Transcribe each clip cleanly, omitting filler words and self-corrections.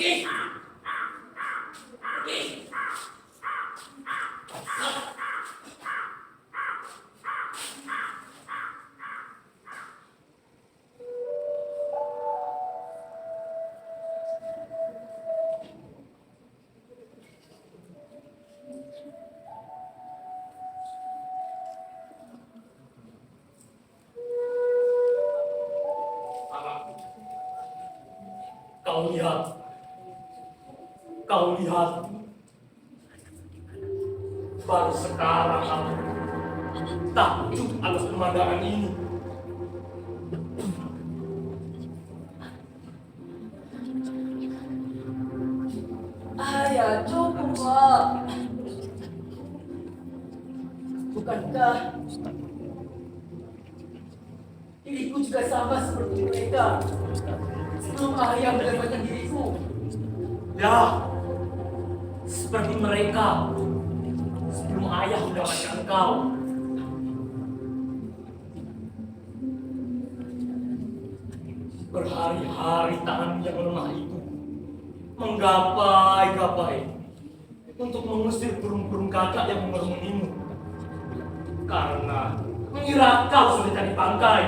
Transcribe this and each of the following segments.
Pergi. Pergi. Kau lihat, baru sekarang aku takjub atas pemandangan ini. Ya cukup, Pak. Bukankah diriku juga sama seperti mereka sebelum ayah mendapatkan diriku? Ya, seperti mereka sebelum ayah mendapatkan kau. Berhari-hari tangan yang lemah itu menggapai-gapai untuk mengusir burung-burung gagak yang mengerumunimu karena mengira kau sudah jadi bangkai.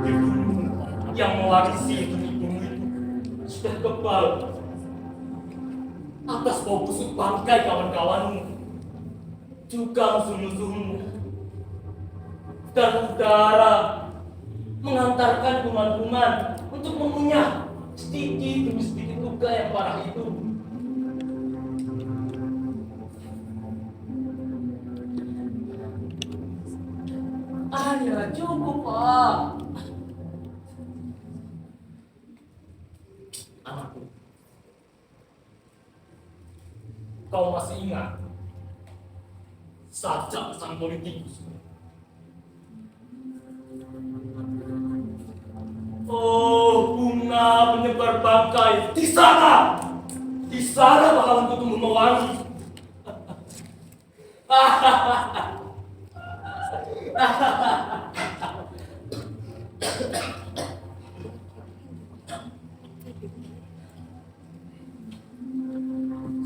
Ibumu yang mewarisi tubuhmu itu sudah kebal atas bau busuk bangkai kawan-kawanmu, juga musuh-musuhmu, dan udara mengantarkan kuman-kuman untuk mengunyah sedikit demi sedikit luka yang parah itu. Ya cukup, Pak. Anakku, kau masih ingat sajak sang politikus? Oh, bunga penyebar bangkai di sana bakalan kutumbuh mewangi.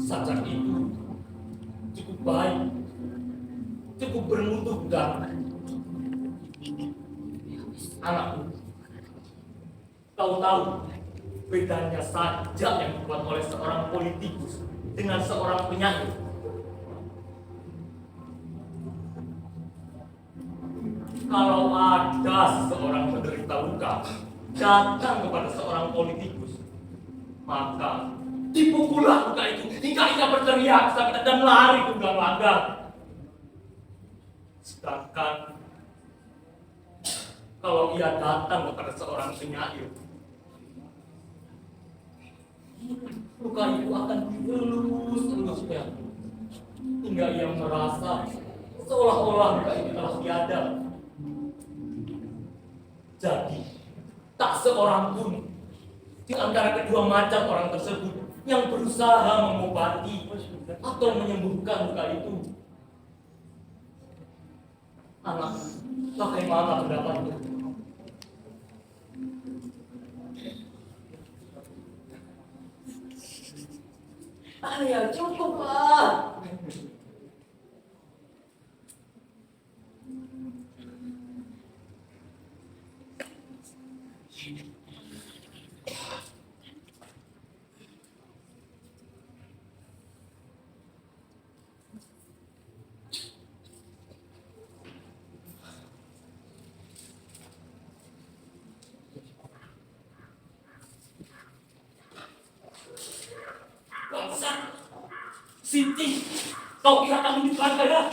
Sajak itu cukup baik, cukup bermutu dan anakku, kau tahu bedanya sajak yang dibuat oleh seorang politikus dengan seorang penyair? Kalau ada seseorang menderita luka datang kepada seorang politikus, maka dipukullah luka itu hingga ia berteriak sakit dan lari ke belakang langgar. Sedangkan kalau ia datang kepada seorang penyair, luka itu akan dielus-elusnya hingga ia merasa seolah-olah luka itu telah tiada. Jadi, tak seorang pun di antara kedua macam orang tersebut yang berusaha mengobati atau menyembuhkan luka itu. Anak, bagaimana pendapatmu? Ya cukup, Pak. Bangsat! Siti, kau kira kamu di belakang ya?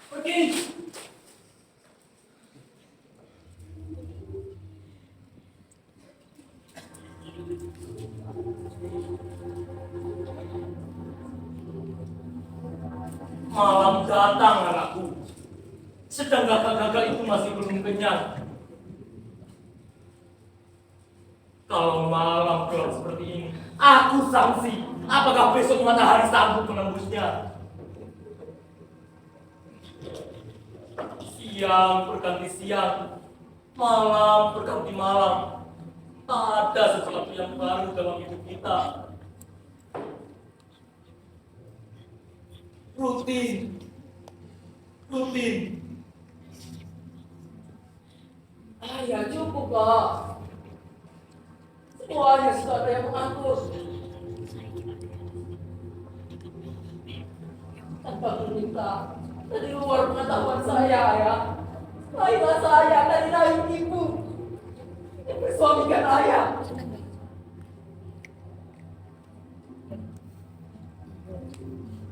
Pergi! Malam datang anakku, sedang gagak-gagak itu masih belum kenyang. Kalau malam gelap seperti ini, aku sanksi. Apakah besok matahari sanggup menembusnya? Siang berganti siang, Malam berganti malam. Tak ada sesuatu yang baru dalam hidup kita. Rutin. Ayah, cukup, Pak. Semuanya sudah ada yang mengatur. Tanpa meminta, dari luar pengetahuan saya, Ayah. Ayah saya dari rahim ibu yang bersuamikan ayah.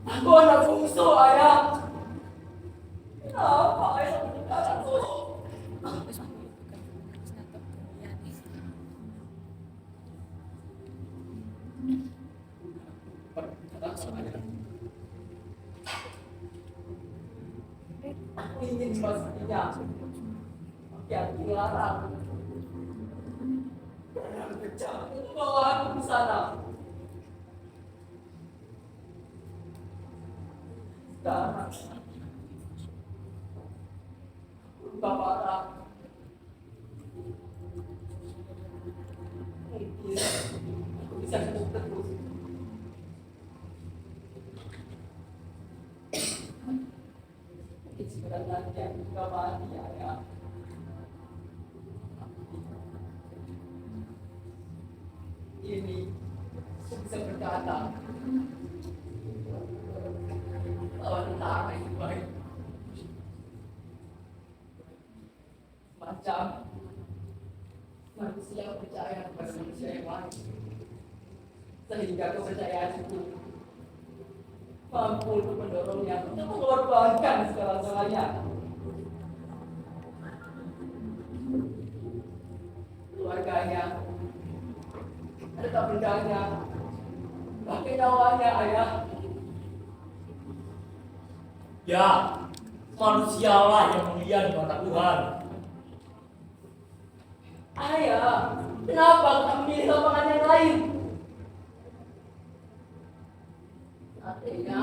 Aku anak bungsu, Ayah. Kenapa ayah meninggalkan aku? Aku ingin dimasukinya. Yang dilarang. Jangan kejam. Bawa aku ke sana. Sekarang. Bapak Arab. Mungkin aku bisa hidup terus. Sebenarnya yang juga mati, Ayah. Ini aku bisa berkata wanita yang baik macam manusia percaya kepada manusia yang lain sehingga kepercayaan itu mampu untuk mendorongnya untuk mengorbankan segala-galanya. Keluarganya, harta bendanya, bahkan nyawanya, Ayah. Ya, manusialah yang mulia di mata Tuhan. Ayah, kenapa kita memilih lapangan yang lain? Artinya,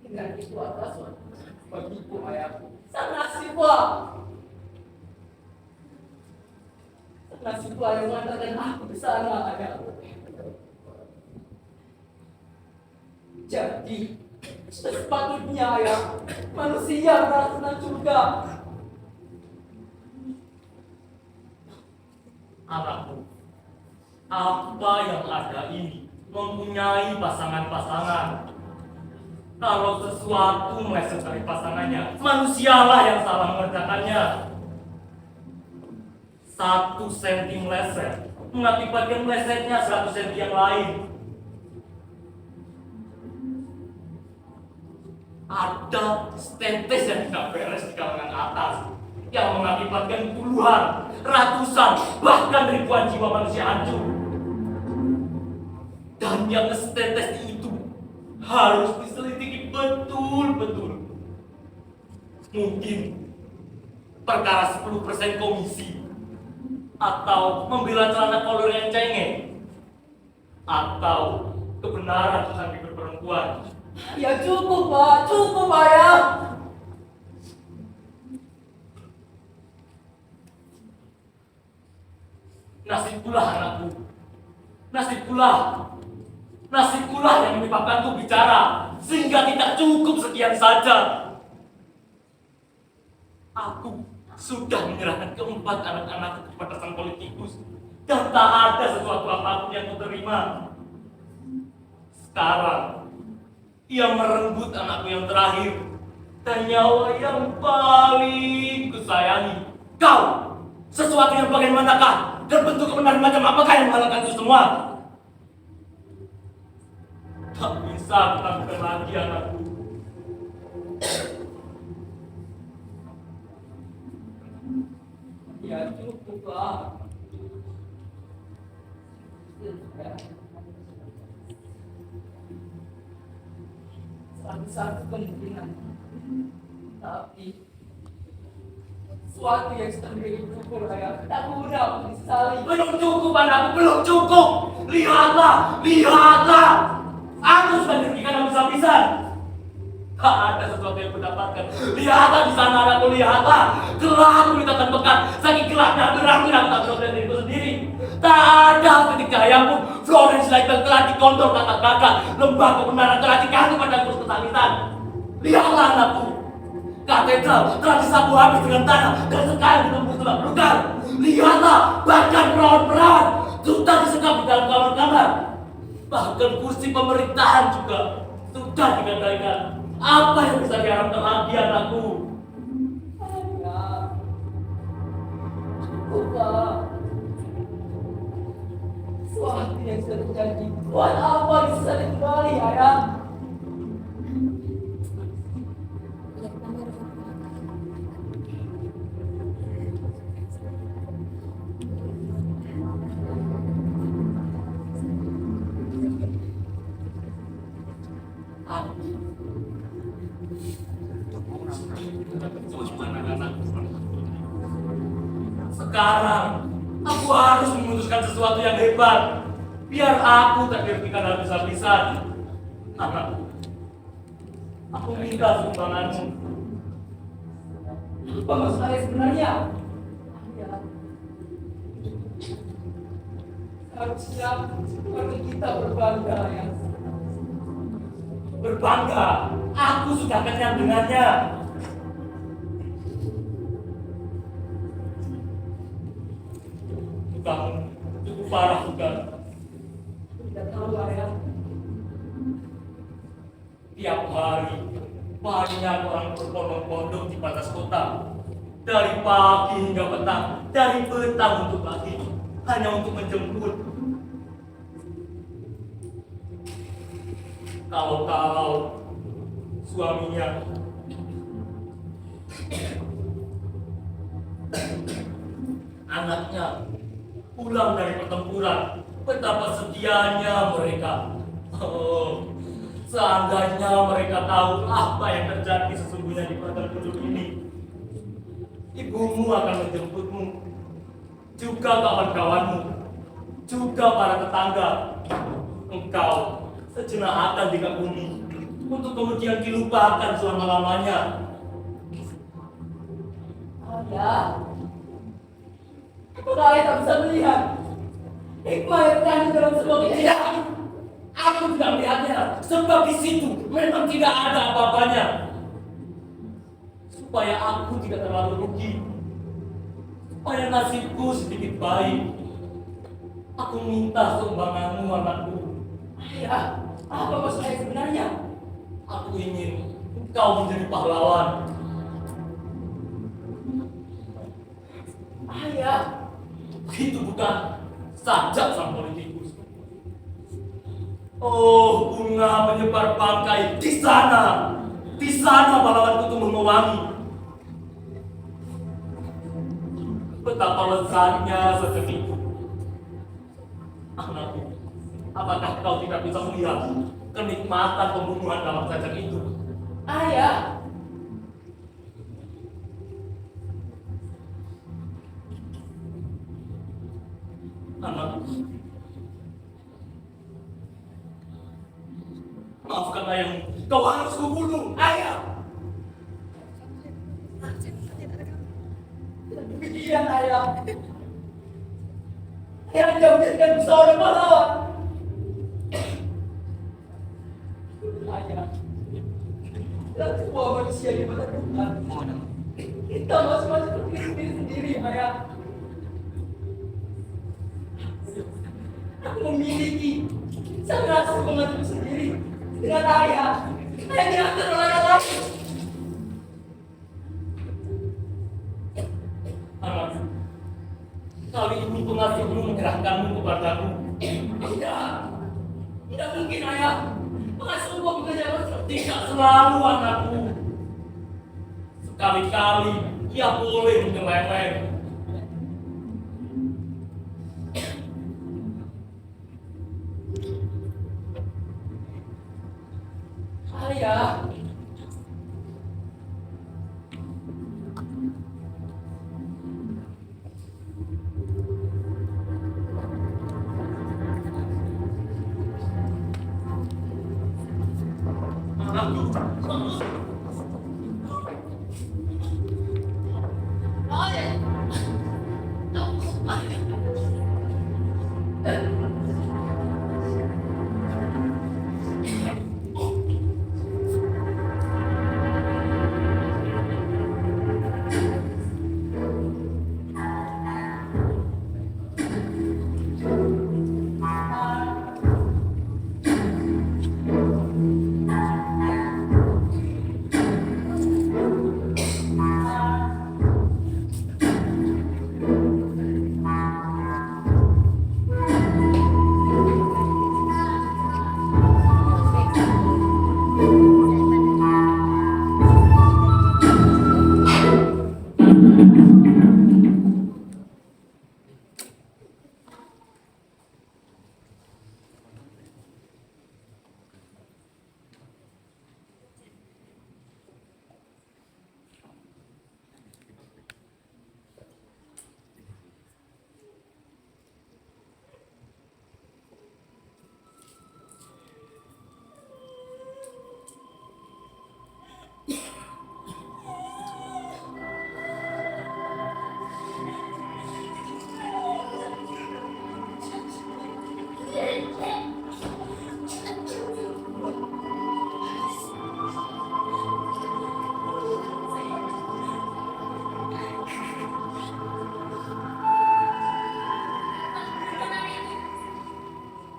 dengan itu atas bagiku, Ayah. Sang nasibah. Sang nasibah yang mengantarkan aku ke sana, Ayah. Jadi, sepatutnya, Ayah, manusia merasa senang juga. Anakku, apa yang ada ini mempunyai pasangan-pasangan. Kalau sesuatu meleset dari pasangannya, manusialah yang salah mengerjakannya. 1 senti meleset mengakibatkan melesetnya 100 senti yang lain. Ada setetes yang tidak beres di kalangan atas yang mengakibatkan puluhan, ratusan, bahkan ribuan jiwa manusia hancur. Dan yang setetes itu harus diselidiki betul-betul. Mungkin perkara 10% komisi, atau membela celana kolor yang cengeng, atau kebenaran tentang hidup perempuan. Ya cukup, Pak. Cukup, Ayah. Nasib pula anakku. Nasib pula yang menyebabkanku bicara, sehingga tidak cukup sekian saja. Aku sudah menyerahkan keempat anak-anakku kepada sang politikus, dan tak ada sesuatu apapun yang kuterima. Sekarang, ia merenggut anakku yang terakhir, dan nyawa yang paling kusayangi. Kau, sesuatu yang bagaimanakah, dan bentuk kebenaran macam apakah yang menghalalkan itu semua? Tak bisa kulakukan lagi, anakku. Ya cukup, Pak. Satu kemungkinan, tapi suatu yang sedang bersyukur, Ayah. Tak guna untuk disesali. Belum cukup, anakku, belum cukup. Lihatlah. Aku sudah dirugikan habis-habisan. Ada sesuatu yang kudapatkan. Lihatlah di sana anakku, lihatlah. Gelapku ditekan pekat. Saking gelapnya berang-berang tak bisa melihat diriku sendiri. Tak ada titik cahaya pun. Florence Lighten telah dikondor kakak-kakak. Lembaga kebenaran telah dikasih pada kurus kesakitan. Lihatlah anakku. Katedral telah disapu habis dengan tanah dan sekarang ditembus dalam lugar. Lihatlah, bahkan perawan-perawan sudah disekap di dalam kamar-kamar. Bahkan kursi pemerintahan juga sudah digadaikan. Apa yang bisa diharapkan lagi anakku? Ayah. Bukan. Suatu yang sudah terjadi. Buat apa bisa kembali, ayah? Sekarang aku harus memutuskan sesuatu yang hebat. Biar aku tak dirugikan habis-habisan. Anakku, aku minta sumbanganmu. Apa maksud ayah sebenarnya? Ayah. Harusnya keluarga kita berbangga, ayah. Berbangga, aku sudah kenyang dengannya. Kamu cukup parah bukan? Tidak tahu, ayah. Tiap hari banyak orang berbondong-bondong di batas kota. Dari pagi hingga petang, dari petang untuk pagi, hanya untuk menjemput. Kalau suaminya anaknya pulang dari pertempuran, betapa setianya mereka. Oh, seandainya mereka tahu apa yang terjadi sesungguhnya di kota penduduk ini, ibumu akan menjemputmu, juga kawan-kawanmu, juga para tetangga. Engkau sejenak akan dikagumi, untuk kemudian dilupakan selama-lamanya. Ayah. Apakah ayah tak bisa melihat hikmah yang terkandung dalam sebuah kejadian? Aku tidak melihatnya, sebab di situ memang tidak ada apa-apanya. Supaya aku tidak terlalu rugi, supaya nasibku sedikit baik, aku minta sumbanganmu anakku. Ayah, apa maksud ayah sebenarnya? Aku ingin engkau menjadi pahlawan. Ayah, Itu bukan sajak sang politikus. Oh, bunga menyebar bangkai di sana. Di sana pahlawanku tumbuh mewangi. Betapa lezatnya sejak itu. Anakku, apakah kau tidak bisa melihat kenikmatan pembunuhan dalam sajak itu? ayah. Anakku, maafkan ayahmu. Kau harus kubunuh, ayah. Demikian ayah. Ayah tidak menjadikan seorang pahlawan. Ayah, dan semua manusia di mata Tuhan, kita masing-masing berdiri sendiri, ayah. Aku memiliki sangat semangatku sendiri dengan ayah. Ayah diatur oleh orang lain. Anakku, kali ini pengasuhmu menyerahkanmu kepadaku. Tidak mungkin ayah. Pengasuhku bekerja seperti Tidak selalu anakku. Sekali-kali ia boleh menyeleweng. ayah.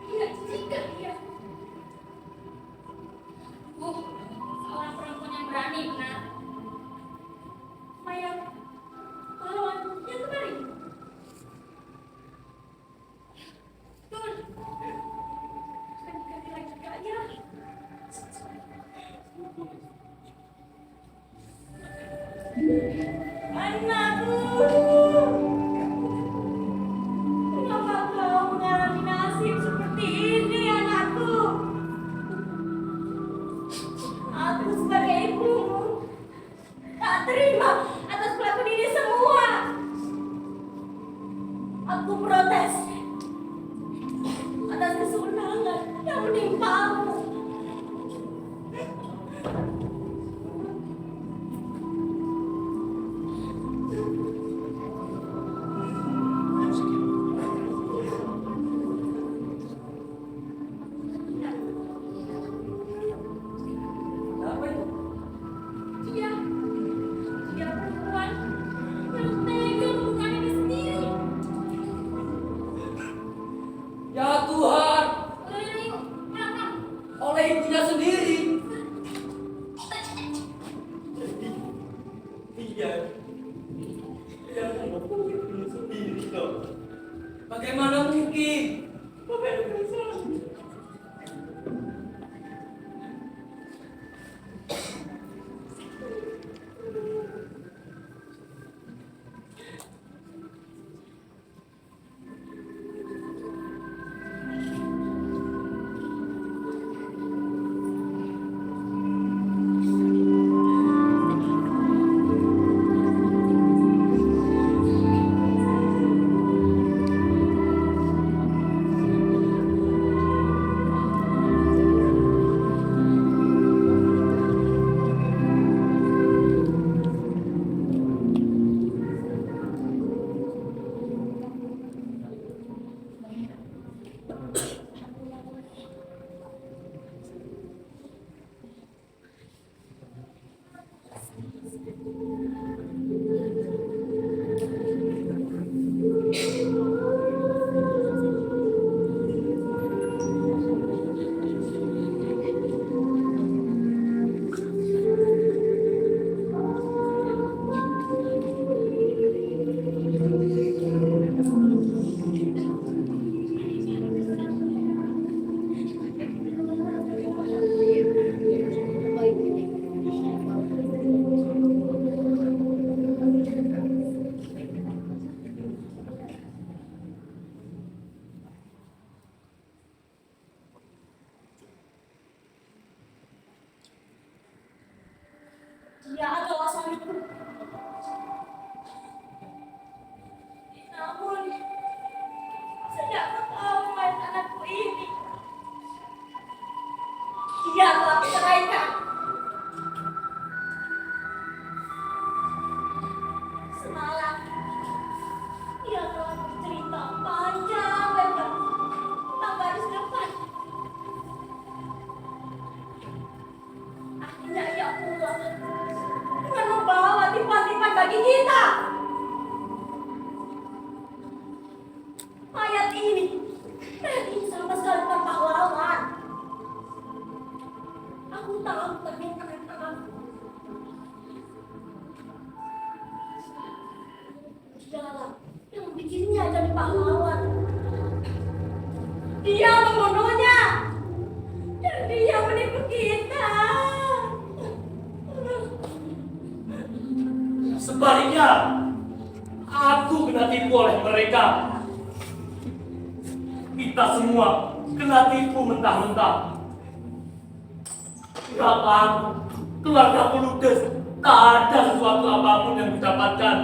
Iya, jika dia. Seorang perempuan yang berani, benar. Maya, pahlawan yang kemarin. Betul. Dan ganti juga ya. Anakku, kenapa kau mengalami nasib seperti ini, anakku? Aku sebagai ibumu tak terima atas kelakuan ini semua. Aku protes atas kesenangan yang menimpamu. Apa itu? Dia, dia perempuan yang tega melakukan ini sendiri. Ya Tuhan, Ayo, pulang. oleh ibunya sendiri. Iya. Dia memukul diri sendiri loh. Bagaimana mungkin? Bapak yang bisa. Dia telah diceraikan. Semalam dia telah bercerita panjang-panjang tentang garis depan. Akhirnya ia pulang dengan membawa tipan-tipan bagi kita. Mayat ini sama sekali bukan pahlawan. Aku tahu ternyata di dalam yang bikinnya jadi pahlawan. Dia membunuhnya dan dia menipu kita. Sebaliknya, aku kena tipu oleh mereka. Kita semua kena tipu mentah-mentah. Berapa aku, keluarga Ludes, tak ada sesuatu apapun yang didapatkan.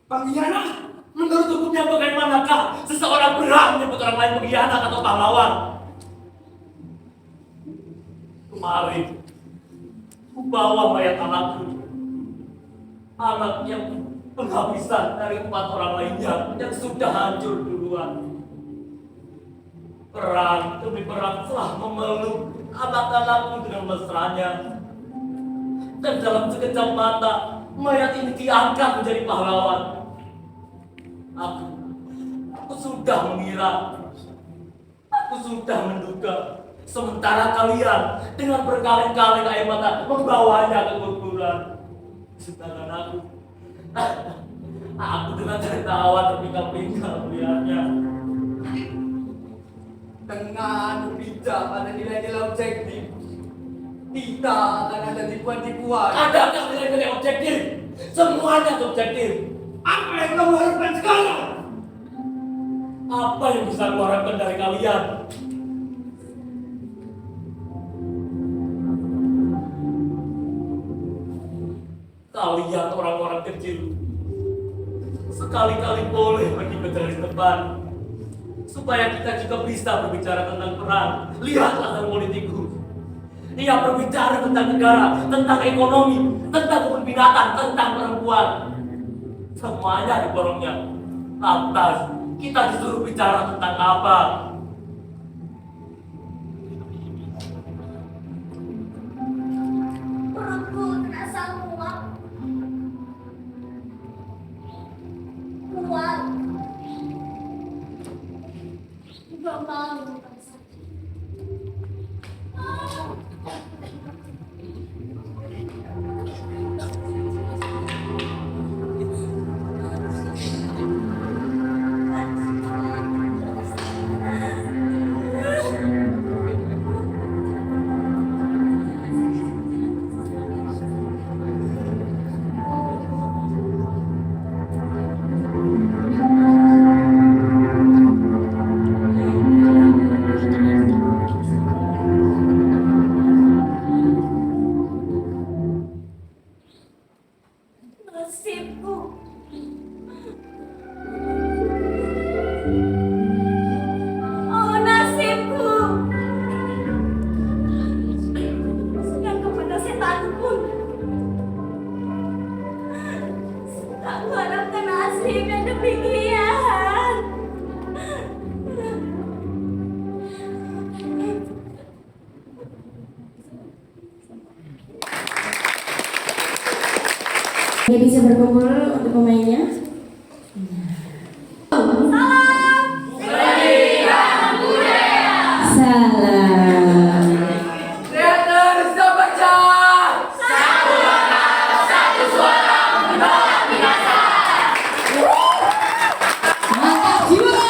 Pengkhianat? Menurut hukumnya bagaimanakah seseorang berhak menyebut orang lain pengkhianat atau pahlawan? Kemarin, ku bawa mayat anakku. Anak yang penghabisan dari 4 orang lainnya yang sudah hancur duluan. Perang demi perang telah memeluk anak-anakku dengan mesranya. Dan dalam sekejap mata, mayat ini diangkat menjadi pahlawan. Aku sudah mengira, aku sudah menduga. Sementara kalian dengan berkali-kali air mata membawanya ke kuburan. Sedangkan aku dengan tertawa terpingkal-pingkal melihatnya. Dengan bijak pada nilai-nilai objektif, kita akan ada tipuan-tipuan. Adakah nilai-nilai objektif? Semuanya subjektif. Apa yang kamu harapkan sekarang? Apa yang bisa aku harapkan dari kalian? Kalian orang-orang kecil, sekali-kali boleh pergi ke garis depan, supaya kita juga bisa berbicara tentang perang. Lihatlah politikus. Dia berbicara tentang negara, tentang ekonomi, tentang kebun binatang, tentang perempuan. Semuanya diborongnya. Lantas, kita disuruh bicara tentang apa? Perutku terasa muak. Muak. Juga malu bukan sakit. Nasibku. Oh, nasibku. Sudah kepada setan pun tak mengharapkan nasib yang demikian. Ya, bisa berkumpul untuk pemainnya. Salam. Teater Sabaca. Mantap jiwa.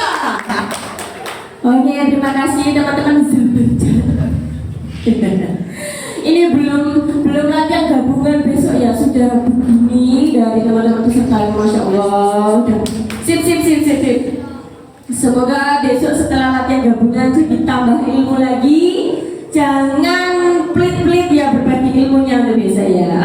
Oke, terima kasih teman-teman Sabaca. Ini belum latihan gabungan besok ya, sudah begini dari teman-teman peserta, masya Allah. Sip. Semoga besok setelah latihan gabungan ditambah ilmu lagi. Jangan pelit-pelit ya berbagi ilmunya untuk bisa ya.